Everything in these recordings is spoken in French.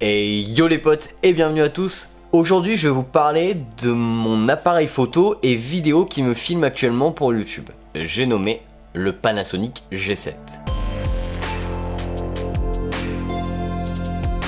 Et yo les potes et bienvenue à tous. Aujourd'hui je vais vous parler de mon appareil photo et vidéo qui me filme actuellement pour YouTube. J'ai nommé le Panasonic G7.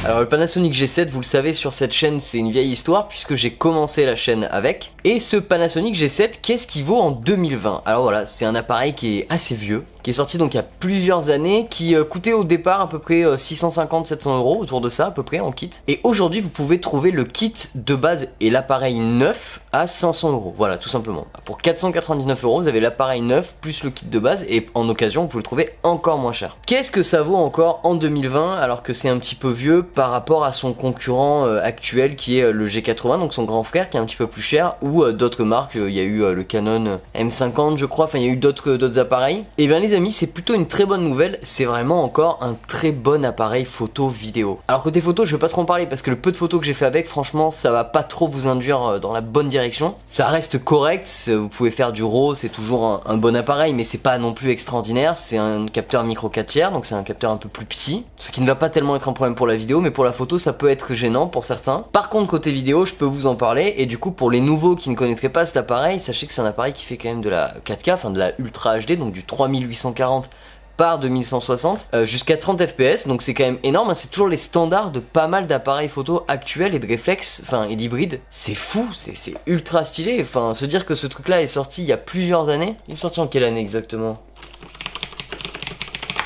Alors le Panasonic G7, vous le savez, sur cette chaîne c'est une vieille histoire puisque j'ai commencé la chaîne avec. Et ce Panasonic G7, qu'est-ce qu'il vaut en 2020? Alors voilà, c'est un appareil qui est assez vieux, qui est sorti donc il y a plusieurs années, qui coûtait au départ à peu près 650-700 euros, autour de ça à peu près en kit. Et aujourd'hui vous pouvez trouver le kit de base et l'appareil neuf à 500 euros, voilà tout simplement. Pour 499 euros vous avez l'appareil neuf plus le kit de base et en occasion vous pouvez le trouver encore moins cher. Qu'est-ce que ça vaut encore en 2020 alors que c'est un petit peu vieux par rapport à son concurrent actuel qui est le G80, donc son grand frère qui est un petit peu plus cher, ou d'autres marques, il y a eu le Canon M50 je crois, enfin il y a eu d'autres appareils. Et bien les amis, c'est plutôt une très bonne nouvelle, c'est vraiment encore un très bon appareil photo vidéo. Alors côté photo je vais pas trop en parler parce que le peu de photos que j'ai fait avec, franchement ça va pas trop vous induire dans la bonne direction. Ça reste correct, vous pouvez faire du RAW, c'est toujours un bon appareil mais c'est pas non plus extraordinaire. C'est un capteur micro 4 tiers, donc c'est un capteur un peu plus petit, ce qui ne va pas tellement être un problème pour la vidéo, mais pour la photo ça peut être gênant pour certains. Par contre côté vidéo je peux vous en parler, et du coup pour les nouveaux qui ne connaîtraient pas cet appareil, sachez que c'est un appareil qui fait quand même de la 4K, enfin de la Ultra HD, donc du 3840 par 2160 jusqu'à 30 fps, donc c'est quand même énorme, hein. C'est toujours les standards de pas mal d'appareils photo actuels et de réflexes, enfin et d'hybrides. C'est fou, c'est ultra stylé, enfin se dire que ce truc là est sorti il y a plusieurs années. Il est sorti en quelle année exactement?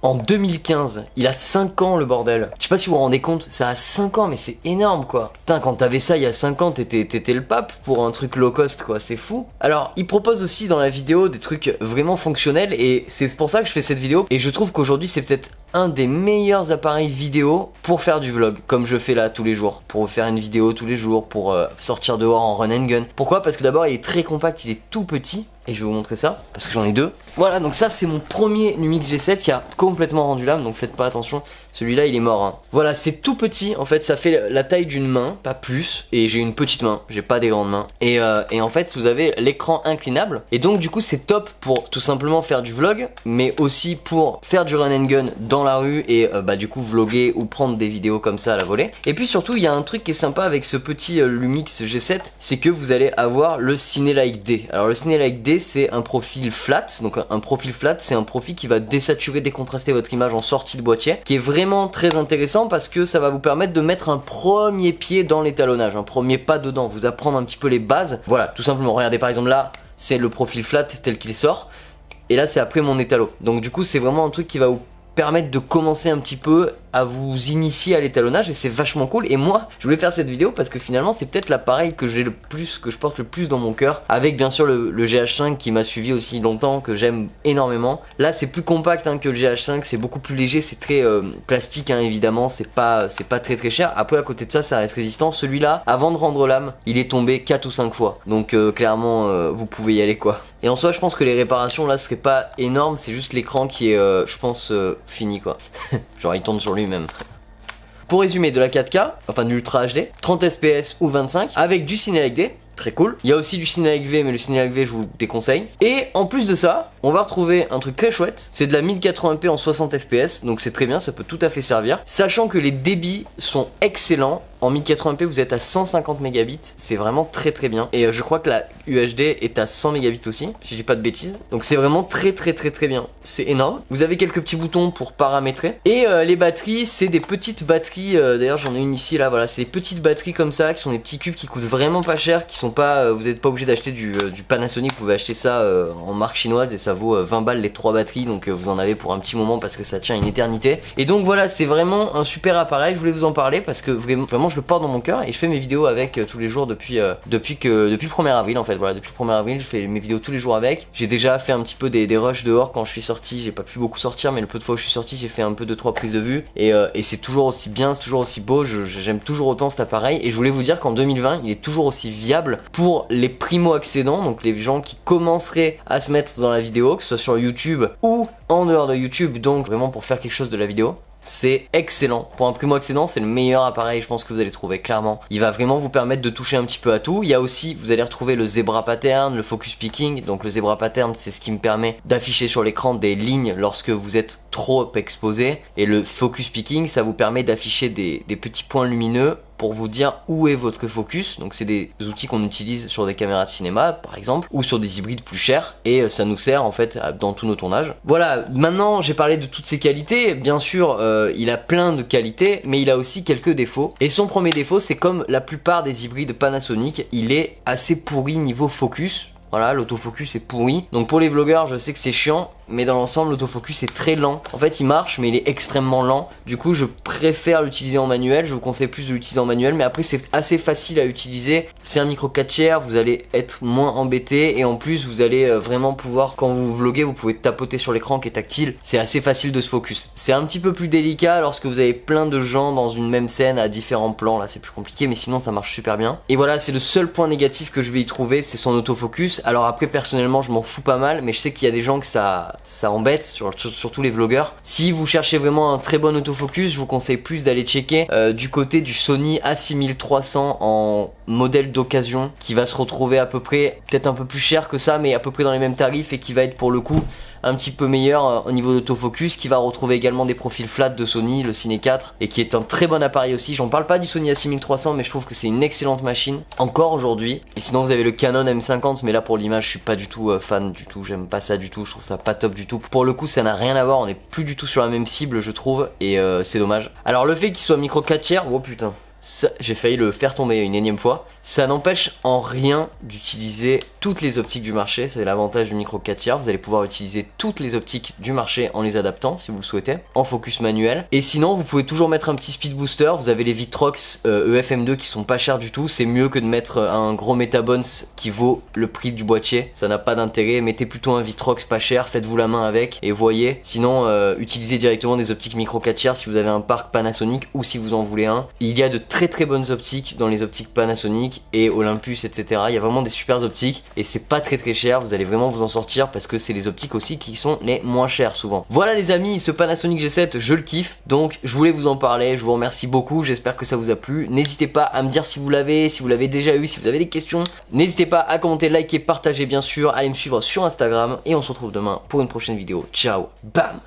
En 2015, il a 5 ans le bordel. Je sais pas si vous vous rendez compte, ça a 5 ans mais c'est énorme quoi. Putain, quand t'avais ça il y a 5 ans, t'étais le pape pour un truc low cost quoi, c'est fou. Alors il propose aussi dans la vidéo des trucs vraiment fonctionnels et c'est pour ça que je fais cette vidéo. Et je trouve qu'aujourd'hui c'est peut-être un des meilleurs appareils vidéo pour faire du vlog, comme je fais là tous les jours, pour faire une vidéo tous les jours, pour sortir dehors en run and gun. Pourquoi? Parce que d'abord il est très compact, il est tout petit, et je vais vous montrer ça, parce que j'en ai deux. Voilà, donc ça c'est mon premier Lumix G7 qui a complètement rendu l'âme, donc faites pas attention, celui-là il est mort, hein. Voilà, c'est tout petit, en fait ça fait la taille d'une main, pas plus, et j'ai une petite main, j'ai pas des grandes mains. Et en fait vous avez l'écran inclinable, et donc du coup c'est top pour tout simplement faire du vlog, mais aussi pour faire du run and gun dans la rue et du coup vlogger ou prendre des vidéos comme ça à la volée. Et puis surtout il y a un truc qui est sympa avec ce petit Lumix G7, c'est que vous allez avoir le Cinelike D. Alors le Cinelike D c'est un profil flat, donc un profil flat c'est un profil qui va désaturer, décontraster votre image en sortie de boîtier, qui est vraiment très intéressant parce que ça va vous permettre de mettre un premier pied dans l'étalonnage, un premier pas dedans, vous apprendre un petit peu les bases. Voilà, tout simplement, regardez par exemple là, c'est le profil flat tel qu'il sort, et là c'est après mon étalo. Donc du coup c'est vraiment un truc qui va vous permettre de commencer un petit peu à vous initier à l'étalonnage, et c'est vachement cool. Et moi je voulais faire cette vidéo parce que finalement c'est peut-être l'appareil que j'ai le plus, que je porte le plus dans mon cœur, avec bien sûr le GH5 qui m'a suivi aussi longtemps, que j'aime énormément. Là c'est plus compact que le GH5, c'est beaucoup plus léger, c'est très plastique évidemment, c'est pas très cher. Après à côté de ça reste résistant. Celui-là avant de rendre l'âme il est tombé 4 ou 5 fois, donc clairement vous pouvez y aller quoi. Et en soi je pense que les réparations là seraient pas énormes, c'est juste l'écran qui est je pense fini quoi. Genre il tourne sur lui-même. Pour résumer, de la 4K, enfin de l'Ultra HD, 30 fps ou 25, avec du Cinelike D, très cool. Il y a aussi du Cinelike V, mais le Cinelike V je vous le déconseille. Et en plus de ça, on va retrouver un truc très chouette, c'est de la 1080p en 60 fps, donc c'est très bien, ça peut tout à fait servir. Sachant que les débits sont excellents. En 1080p vous êtes à 150 mégabits, c'est vraiment très bien. Et je crois que la UHD est à 100 mégabits aussi, si je dis pas de bêtises. Donc c'est vraiment très bien, c'est énorme. Vous avez quelques petits boutons pour paramétrer. Et les batteries, c'est des petites batteries, d'ailleurs j'en ai une ici là, voilà, c'est des petites batteries comme ça, qui sont des petits cubes qui coûtent vraiment pas cher, qui sont pas, vous n'êtes pas obligé d'acheter du Panasonic, vous pouvez acheter ça en marque chinoise et ça vaut 20 balles les 3 batteries, donc vous en avez pour un petit moment parce que ça tient une éternité. Et donc voilà, c'est vraiment un super appareil, je voulais vous en parler parce que vraiment je le porte dans mon cœur et je fais mes vidéos avec tous les jours depuis le 1er avril en fait. Voilà, depuis le 1er avril je fais mes vidéos tous les jours avec. J'ai déjà fait un petit peu des rushs dehors quand je suis sorti, j'ai pas pu beaucoup sortir, mais le peu de fois où je suis sorti j'ai fait un peu 2-3 prises de vue, et c'est toujours aussi bien, c'est toujours aussi beau, j'aime toujours autant cet appareil. Et je voulais vous dire qu'en 2020 il est toujours aussi viable pour les primo-accédants, donc les gens qui commenceraient à se mettre dans la vidéo, que ce soit sur YouTube ou en dehors de YouTube, donc vraiment pour faire quelque chose de la vidéo. c'est excellent. Pour un primo-accédant, c'est le meilleur appareil, je pense, que vous allez trouver, clairement. Il va vraiment vous permettre de toucher un petit peu à tout. Il y a aussi, vous allez retrouver le Zebra Pattern, le Focus Picking. Donc le Zebra Pattern, c'est ce qui me permet d'afficher sur l'écran des lignes lorsque vous êtes trop exposé. Et le Focus Picking, ça vous permet d'afficher des petits points lumineux pour vous dire où est votre focus. Donc c'est des outils qu'on utilise sur des caméras de cinéma par exemple, ou sur des hybrides plus chers, et ça nous sert en fait dans tous nos tournages. Voilà, maintenant j'ai parlé de toutes ses qualités. Bien sûr il a plein de qualités, mais il a aussi quelques défauts, et son premier défaut, c'est comme la plupart des hybrides Panasonic, il est assez pourri niveau focus. Voilà, l'autofocus est pourri. Donc pour les vlogueurs, je sais que c'est chiant, mais dans l'ensemble, l'autofocus est très lent. En fait, il marche, mais il est extrêmement lent. Du coup, je préfère l'utiliser en manuel. Je vous conseille plus de l'utiliser en manuel, mais après, c'est assez facile à utiliser. C'est un micro 4 tiers, vous allez être moins embêté, et en plus, vous allez vraiment pouvoir, quand vous vloguez, vous pouvez tapoter sur l'écran qui est tactile. C'est assez facile de se focus. C'est un petit peu plus délicat lorsque vous avez plein de gens dans une même scène à différents plans. Là, c'est plus compliqué, mais sinon, ça marche super bien. Et voilà, c'est le seul point négatif que je vais y trouver, c'est son autofocus. Alors après, personnellement, je m'en fous pas mal, mais je sais qu'il y a des gens que ça embête, surtout les vlogueurs. Si vous cherchez vraiment un très bon autofocus, je vous conseille plus d'aller checker du côté du Sony A6300 en modèle d'occasion, qui va se retrouver à peu près, peut-être un peu plus cher que ça, mais à peu près dans les mêmes tarifs, et qui va être pour le coup un petit peu meilleur au niveau d'autofocus, qui va retrouver également des profils flat de Sony, le Ciné 4, et qui est un très bon appareil aussi. J'en parle pas du Sony A6300, mais je trouve que c'est une excellente machine encore aujourd'hui. Et sinon vous avez le Canon M50, mais là pour l'image je suis pas du tout fan du tout, j'aime pas ça du tout, je trouve ça pas top du tout. Pour le coup ça n'a rien à voir, on est plus du tout sur la même cible je trouve, et c'est dommage. Alors le fait qu'il soit micro 4 tiers, oh putain, j'ai failli le faire tomber une énième fois. Ça n'empêche en rien d'utiliser toutes les optiques du marché. C'est l'avantage du micro 4 tiers. Vous allez pouvoir utiliser toutes les optiques du marché en les adaptant si vous le souhaitez, en focus manuel. Et sinon vous pouvez toujours mettre un petit speed booster. Vous avez les Vitrox EFM2 qui sont pas chers du tout. C'est mieux que de mettre un gros Metabones qui vaut le prix du boîtier. Ça n'a pas d'intérêt. Mettez plutôt un Vitrox pas cher, faites-vous la main avec et voyez. Sinon utilisez directement des optiques micro 4 tiers si vous avez un parc Panasonic, ou si vous en voulez un. Il y a de très bonnes optiques dans les optiques Panasonic et Olympus, etc. Il y a vraiment des super optiques et c'est pas très cher. Vous allez vraiment vous en sortir parce que c'est les optiques aussi qui sont les moins chères souvent. Voilà les amis, ce Panasonic G7 je le kiffe, donc je voulais vous en parler. Je vous remercie beaucoup, j'espère que ça vous a plu. N'hésitez pas à me dire si vous l'avez déjà eu, si vous avez des questions. N'hésitez pas à commenter, liker, partager bien sûr. Allez me suivre sur Instagram et on se retrouve demain pour une prochaine vidéo. Ciao, bam.